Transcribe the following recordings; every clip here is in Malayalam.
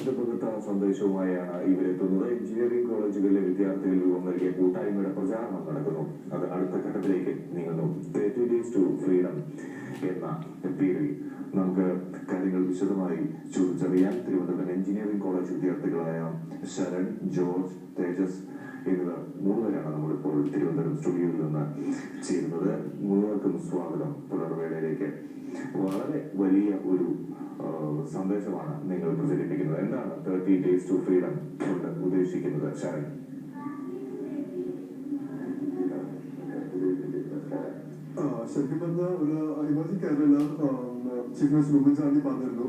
ശബ്ദപകർത്ത സന്ദേശവുമായാണ് ഇവരെത്തുന്നത്. എഞ്ചിനീയറിംഗ് കോളേജുകളിലെ വിദ്യാർത്ഥികൾ രൂപം നൽകിയ കൂട്ടായ്മയുടെ പ്രചാരണം നടക്കുന്നു. അത് അടുത്ത ഘട്ടത്തിലേക്ക് നീങ്ങുന്നു. 30 Days to Freedom എന്ന പേരിൽ നമുക്ക് കാര്യങ്ങൾ വിശദമായി ചോദിച്ചറിയാൻ തിരുവനന്തപുരം എഞ്ചിനീയറിംഗ് കോളേജ് വിദ്യാർത്ഥികളായ ശരൺ, ജോർജ്, തേജസ് എന്നിവർ മൂന്നുപേരാണ് നമ്മളിപ്പോൾ തിരുവനന്തപുരം സ്റ്റുഡിയോയിൽ നിന്ന് ചേരുന്നത്. മൂന്നുപേർക്കും സ്വാഗതം പുലർവേളയിലേക്ക്. വളരെ വലിയ ഒരു സന്ദേശമാണ് നിങ്ങൾ പ്രചരിപ്പിക്കുന്നത്. എന്താണ് 30 Days to Freedom കൊണ്ട് ഉദ്ദേശിക്കുന്നത്? ശരൺ. ശരിക്കും പറഞ്ഞ ഒരു emerging Kerala chief minister Oommen Chandy പറഞ്ഞിരുന്നു,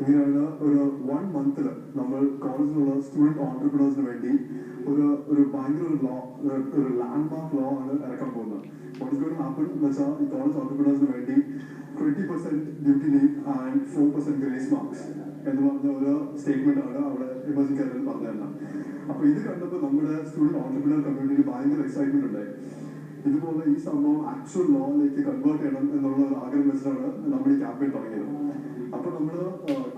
ഇങ്ങനെയാണ് ഒരു 1 month നമ്മൾ കോളേജിലുള്ള സ്റ്റുഡന്റ് ഓൺടർപ്രണേഴ്സിന് വേണ്ടി ഒരു ഭയങ്കര ഒരു ലോ, ഒരു ലാൻഡ്മാർക്ക് ലോ ആണ് ഇറക്കാൻ പോകുന്നത്. What is going to happen എന്ന് വെച്ചാൽ ഈ കോളേജ് ഓൺടർപ്രണേഴ്സിന് വേണ്ടി 20% duty leave and 4% grace marks എന്ന് പറഞ്ഞ ഒരു സ്റ്റേറ്റ്മെന്റ് ആണ് അവിടെ എമർജിംഗ് കേരളയിൽ പറഞ്ഞിരുന്നത്. അപ്പൊ ഇത് കണ്ടപ്പോൾ നമ്മുടെ സ്റ്റുഡന്റ് ഓൺടർപ്രണർ കമ്മ്യൂണിറ്റി ഭയങ്കര എക്സൈറ്റ്മെന്റ് ഉണ്ടായി. ഇതുപോലെ ഈ സംഭവം ആക്ച്വൽ ലോയിലേക്ക് കൺവേർട്ട് ചെയ്യണം എന്നുള്ള ഒരു ആഗ്രഹം വെച്ചിട്ടാണ് നമ്മൾ ഈ ക്യാമ്പയിൻ തുടങ്ങിയത്. അപ്പൊ നമ്മള്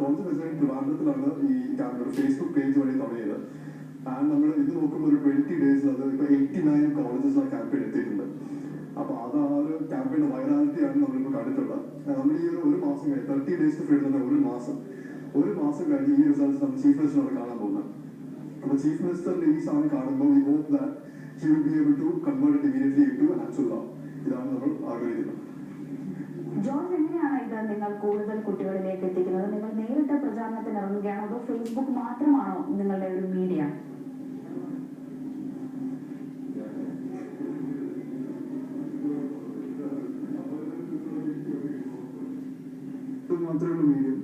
കോളേജ് വെച്ചാൽ ട്രിവാൻഡ്രത്തിലാണ് ഈ ക്യാമ്പയിൻ ഫേസ്ബുക്ക് പേജ് വഴി തുടങ്ങിയത്. ആൻഡ് നമ്മൾ ഇത് നോക്കുമ്പോൾ ഒരു 20 days അത് ഇപ്പൊ 89 കോളേജസിലാണ് ക്യാമ്പയിൻ എത്തിയിട്ടുണ്ട്. അപ്പൊ അത് ആ ഒരു ക്യാമ്പയിൻ വൈറാലിറ്റിയാണ് നമ്മളിപ്പോൾ കണ്ടിട്ടുള്ളത്. നമ്മൾ ഈ ഒരു മാസം കഴിഞ്ഞ് 30 Days to Freedom ഒരു മാസം കഴിഞ്ഞ് ഈ റിസൾട്ട്സ് നമ്മൾ ചീഫ് മിനിസ്റ്ററിനോട് കാണാൻ പോകുന്നത്. അപ്പൊ ചീഫ് മിനിസ്റ്ററിന്റെ ഈ സാധനം കാണുമ്പോൾ we hope that he will be able to convert it immediately into an actual law. ഇതാണ് നമ്മൾ ആഗ്രഹിക്കുന്നത്. ജോർജ്, എങ്ങനെയാണ് ഇത് നിങ്ങൾ കൂടുതൽ കുട്ടികളിലേക്ക് എത്തിക്കുന്നത്? നിങ്ങൾ നേരിട്ട് പ്രചാരണത്തിന് ഇറങ്ങുകയാണോ അതോ ഫേസ്ബുക്ക് മാത്രമാണോ നിങ്ങളുടെ ഒരു മീഡിയ? മാത്രമേ medium.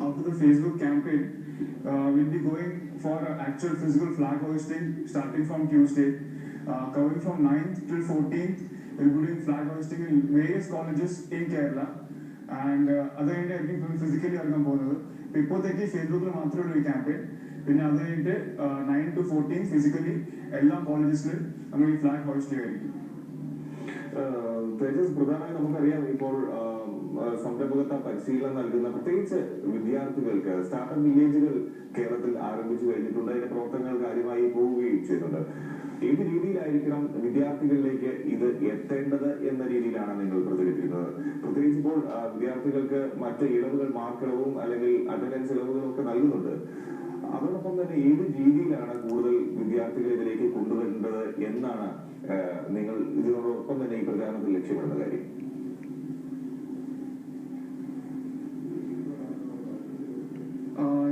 After the Facebook campaign, we'll be going for actual physical flag hoisting starting from Tuesday, covering from 9th till 14th. We'll be doing flag hoisting in various colleges in Kerala, and other കഴിഞ്ഞിട്ട് ഫിസിക്കലി ഇറങ്ങാൻ പോകുന്നത്. ഇപ്പോഴത്തേക്ക് ഫേസ്ബുക്കിൽ മാത്രമേ ഈ ക്യാമ്പയിൻ. പിന്നെ അത് കഴിഞ്ഞിട്ട് 9 to 14 ഫിസിക്കലി എല്ലാ കോളേജസിലും നമ്മൾ ഈ ഫ്ലാഗ് ഹോസ്റ്റ് ചെയ്യുമായിരിക്കും. തേജസ്, പ്രധാനമായി നമുക്കറിയാം ഇപ്പോൾ സംരംഭകത്വ പരിശീലനം നൽകുന്ന പ്രത്യേകിച്ച് വിദ്യാർത്ഥികൾക്ക് സ്റ്റാർട്ടപ്പ് വില്ലേജുകൾ കേരളത്തിൽ ആരംഭിച്ചു കഴിഞ്ഞിട്ടുണ്ട്. അതിന്റെ പ്രവർത്തനങ്ങൾ കാര്യമായി പോവുകയും ചെയ്യുന്നുണ്ട്. ഏത് രീതിയിലായിരിക്കണം വിദ്യാർത്ഥികളിലേക്ക് ഇത് എത്തേണ്ടത് എന്ന രീതിയിലാണ് നിങ്ങൾ പ്രചരിപ്പിക്കുന്നത്? പ്രത്യേകിച്ച് ഇപ്പോൾ വിദ്യാർത്ഥികൾക്ക് മറ്റ് ഇളവുകൾ, മാർക്കിളവും അല്ലെങ്കിൽ അറ്റൻഡൻസ് ഇളവുകളും ഒക്കെ നൽകുന്നുണ്ട്. അതോടൊപ്പം തന്നെ ഏത് രീതിയിലാണ് കൂടുതൽ വിദ്യാർത്ഥികളെ ഇതിലേക്ക് കൊണ്ടുവരേണ്ടത് എന്നാണ് നിങ്ങൾ ഇതിനോടൊപ്പം തന്നെ ഈ പ്രചാരണത്തിൽ ലക്ഷ്യമിടുന്ന കാര്യം?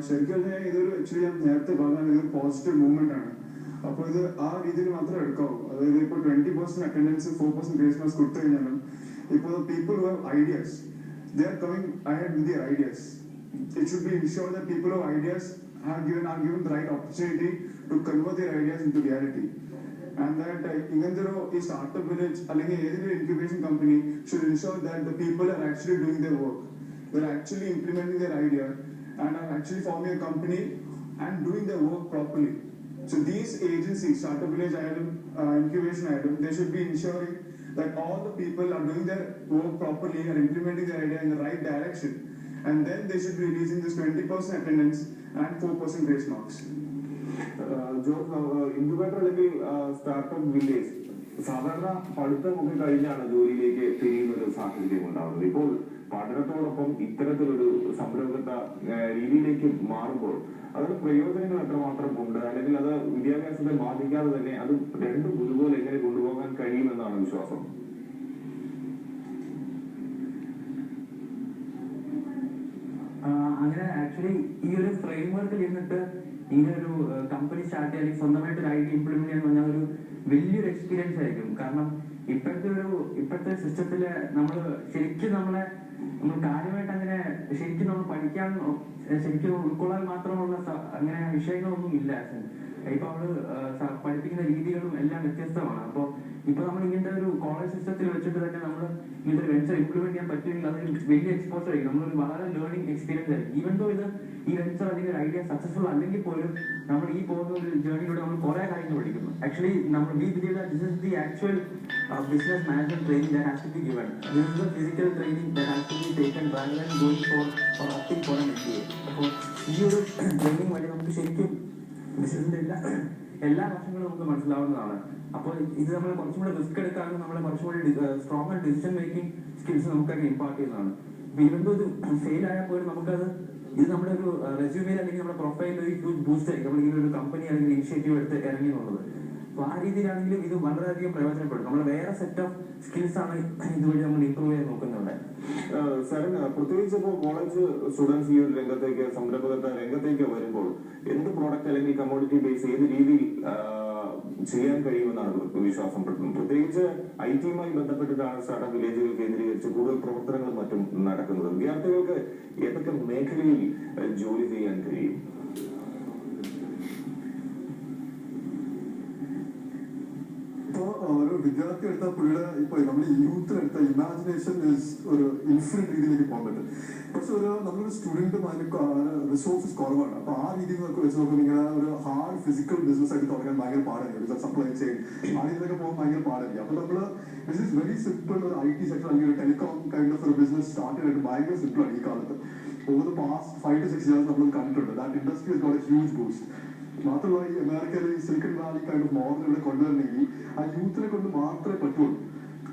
ശരിക്കും ഇതൊരു ആക്ച്വലി ഞാൻ നേരത്തെ പറഞ്ഞാൽ ഇതൊരു പോസിറ്റീവ് മൂവ്മെന്റ് ആണ്. അപ്പൊ ഇത് ആ രീതിയിൽ മാത്രമേ എടുക്കാവൂ. അതായത് ഇപ്പോൾ 20% അറ്റൻഡൻസ് 4% ഗ്രേസ് മാർക്സ് കൊടുത്തു കഴിഞ്ഞാലും ഇപ്പോൾ people who have ideas, they are coming ahead with their ideas. It should be ensured that people who have ideas are given the right opportunity to convert their ideas into reality. And that ഇങ്ങനത്തെ ഒരു startup village അല്ലെങ്കിൽ ഏതൊരു incubation company should ensure that the people are actually doing their work. They are actually implementing their idea and are actually forming a company and doing their work properly. So these agencies, startup village item, incubation item, they should be ensuring that all the people are doing their work properly and implementing their idea in the right direction. And then they should be releasing this 20% attendance and 4% grace marks. Incubator അല്ലെങ്കിൽ സ്റ്റാർട്ടപ്പ് വില്ലേജ് സാധാരണ പഠിത്തമൊക്കെ കഴിഞ്ഞാണ് ജോലിയിലേക്ക് തിരിയുന്ന ഒരു സാഹചര്യം ഉണ്ടാവുന്നത്. ഇപ്പോൾ പഠനത്തോടൊപ്പം ഇത്തരത്തിലൊരു സംരംഭകത്വ രീതിയിലേക്ക് മാറുമ്പോൾ അതിന് പ്രയോജനങ്ങൾ എത്രമാത്രം ഉണ്ട്, അല്ലെങ്കിൽ അത് വിദ്യാഭ്യാസത്തെ ബാധിക്കാതെ തന്നെ അത് രണ്ടും ഒരുപോലെ എങ്ങനെ കൊണ്ടുപോകാൻ കഴിയുമെന്നാണ് വിശ്വാസം? അങ്ങനെ ആക്ച്വലി ഈ ഒരു ഫ്രെയിംവർക്കിൽ ഇരുന്നിട്ട് ഇങ്ങനെ ഒരു കമ്പനി സ്റ്റാർട്ട് ചെയ്യാൻ സ്വന്തമായിട്ട് ഒരു ഐഡിയ ഇംപ്ലിമെന്റ് ചെയ്യാന്ന് പറഞ്ഞാൽ ഒരു വലിയൊരു എക്സ്പീരിയൻസ് ആയിരിക്കും. കാരണം ഇപ്പോഴത്തെ സിസ്റ്റത്തില് ശരിക്കും നമ്മൾ കാര്യമായിട്ട് അങ്ങനെ ശരിക്കും നമ്മൾ പഠിക്കാൻ ശരിക്കും ഉൾക്കൊള്ളാൻ മാത്രമുള്ള അങ്ങനെ വിഷയങ്ങളൊന്നും ഇല്ല. ഇപ്പൊ പഠിപ്പിക്കുന്ന രീതികളും എല്ലാം വ്യത്യസ്തമാണ്. അപ്പോൾ ഇപ്പൊ നമ്മൾ ഇങ്ങനത്തെ ഒരു കോളേജ് സിസ്റ്റത്തിൽ വെച്ചിട്ട് തന്നെ നമ്മൾ ഇങ്ങനത്തെ ഒരു വെഞ്ചർ ഇംപ്ലിമെന്റ് ചെയ്യാൻ പറ്റുമെങ്കിൽ അതൊരു വലിയ എക്സ്പോസർ ആയിരിക്കും. നമ്മളൊരു വളരെ ലേണിംഗ് എക്സ്പീരിയൻസ് ആയിരിക്കും. ഈവൻ ദോ ഈ വെഞ്ചർ അല്ലെങ്കിൽ ഒരു ഐഡിയ സക്സസ്ഫുൾ അല്ലെങ്കിൽ പോലും നമ്മൾ ഈ പോകുന്ന ഒരു ജേർണിയിലൂടെ നമ്മൾ കുറെ കാര്യങ്ങൾ പഠിക്കുന്നു. ആക്ച്വലി നമ്മൾ we believe that this is the actual business management training that has to be given. This is the physical training that has to be taken rather than going for opting for an MBA. അപ്പോൾ ഈ ഒരു ട്രെയിനിങ് വഴി നമുക്ക് ശരിക്കും ബിസിനസിന്റെ എല്ലാ വശങ്ങളും നമുക്ക് മനസ്സിലാവുന്നതാണ്. അപ്പോൾ ഇത് നമ്മൾ കുറച്ചും കൂടെ റിസ്ക് എടുക്കാനും നമ്മളെ കുറച്ചും കൂടി strong and decision making skills നമുക്കൊക്കെ ഇമ്പാർട്ട് ചെയ്യുന്നതാണ്. അപ്പൊ ഇവന്തോ ഇത് ഫെയിൽ ആയാൽ പോലും നമുക്കത് ഇത് നമ്മുടെ ഒരു റെസ്യൂമിൽ അല്ലെങ്കിൽ നമ്മുടെ പ്രൊഫൈലിൽ ഒരു ഹ്യൂജ് ബൂസ്റ്റ് ആയിരിക്കും നമ്മളിങ്ങനെ ഒരു കമ്പനി അല്ലെങ്കിൽ ഇനിഷ്യേറ്റീവ് എടുത്ത് ഇറങ്ങി എന്നുള്ളത്. അപ്പൊ ആ രീതിയിലാണെങ്കിലും ഇത് വളരെയധികം പ്രയോജനപ്പെടും. നമ്മൾ വേറെ സെറ്റ് ഓഫ് സ്കിൽസ് ആണ് ഇതുവഴി നമ്മൾ ഇമ്പ്രൂവ് ചെയ്യാൻ നോക്കുന്നുണ്ട്. സരൺ, പ്രത്യേകിച്ച് ഇപ്പോൾ കോളേജ് സ്റ്റുഡൻസ് ഈ ഒരു രംഗത്തേക്ക് സംരംഭകത്വ രംഗത്തേക്ക് വരുമ്പോൾ എന്ത് പ്രോഡക്റ്റ് അല്ലെങ്കിൽ കമ്മോഡിറ്റി ബേസ് ഏത് രീതിയിൽ ചെയ്യാൻ കഴിയുമെന്നാണ് വിശ്വാസം. പ്രത്യേകിച്ച് IT-യുമായി ബന്ധപ്പെട്ടിട്ടാണ് സ്റ്റാർട്ടപ്പ് വില്ലേജുകൾ കേന്ദ്രീകരിച്ച് കൂടുതൽ പ്രവർത്തനങ്ങളും മറ്റും നടക്കുന്നത്. വിദ്യാർത്ഥികൾക്ക് ഏതൊക്കെ മേഖലയിൽ ജോലി ചെയ്യാൻ കഴിയും? ഒരു വിദ്യാർത്ഥി എടുത്താൽ പുള്ളിയുടെ ഇപ്പൊ നമ്മൾ യൂത്തിനെടുത്ത ഇമാജിനേഷൻ ഒരു ഇൻഫിനിറ്റ് രീതിയിലേക്ക് പോകാൻ പറ്റും. പക്ഷെ നമ്മളൊരു സ്റ്റുഡന്റ് റിസോഴ്സസ് കുറവാണ്. അപ്പൊ ആ രീതിയിൽ വെച്ച് നോക്കുമ്പോൾ ഇങ്ങനെ ഒരു ഹാർഡ് ഫിസിക്കൽ ബിസിനസ് ആയിട്ട് തുടങ്ങാൻ ഭയങ്കര പാടായിരിക്കും. സപ്ലൈ ചെയിൻ ആ രീതിയിലൊക്കെ പോകാൻ ഭയങ്കര പാടായിരിക്കും. അപ്പൊ നമ്മള് ദിസ് ഇസ് വെരി സിമ്പിൾ. ഒരു IT സെക്ടർ അല്ലെങ്കിൽ ഒരു ടെലികോം കൈൻഡ് ഓഫ് ഒരു ബിസിനസ് സ്റ്റാർട്ട് ചെയ്യാനായിട്ട് ഭയങ്കര സിമ്പിൾ ആണ് ഈ കാലത്ത്. Over the past 5 to 6 years നമ്മൾ കണ്ടിട്ടുണ്ട്. That industry has got a huge boost. മാത്രമല്ല ഈ അമേരിക്കയിലെ ഈ Silicon Valley kind of model ഇവിടെ കൊണ്ടുവരണമെങ്കിൽ ആ യൂത്തിനെ കൊണ്ട് മാത്രമേ പറ്റുള്ളൂ.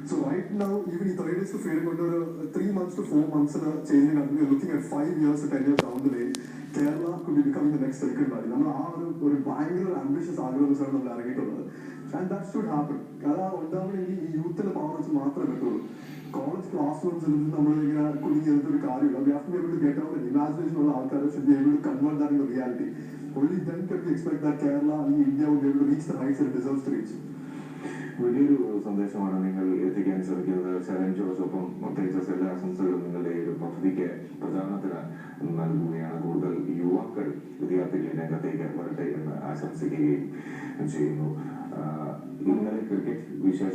സോ റൈറ്റ് നൗ ഈവൻ ഈ 30 days to freedom കൊണ്ട് ഒരു 3 months to 4 months ചേഞ്ച് കണ്ടു. Looking at 5 years to 10 years down the lane, Kerala could be becoming the next Silicon Valley. നമ്മൾ ആ ഒരു ഭയങ്കര ആംബിഷ്യസ് ആഗ്രഹമാണ് നമ്മൾ ഇറങ്ങിയിട്ടുള്ളത്. And that should happen. കാരണം ഉണ്ടാവണമെങ്കിൽ ഈ യൂത്തിനെ പവർ വെച്ച് മാത്രമേ പറ്റുള്ളൂ. കോളേജ് ക്ലാസ് റൂംസിൽ നമ്മളിങ്ങനെ കുടുങ്ങിയെടുത്തൊരു കാര്യമില്ല. We have to be able to get out an imagination ഉള്ള ആൾക്കാരെ should be able to convert that into reality. Only then can we expect that Kerala and India will be able to reach the heights it deserves to reach. വലിയൊരു സന്ദേശമാണ് നിങ്ങൾ എത്തിക്കാൻ ശ്രമിക്കുന്നത്. ശരൺ ജോസ്, ഒപ്പം പ്രത്യേകിച്ച് എല്ലാ ആശംസകളും നിങ്ങളുടെ ഈ ഒരു പദ്ധതിക്ക് പ്രചാരണത്തിന് നൽകുകയാണ്. കൂടുതൽ യുവാക്കൾ വിദ്യാർത്ഥികൾ രംഗത്തേക്ക് വരട്ടെ എന്ന് ആശംസിക്കുകയും ചെയ്യുന്നു. ഇന്നലെ ക്രിക്കറ്റ് വിശേഷ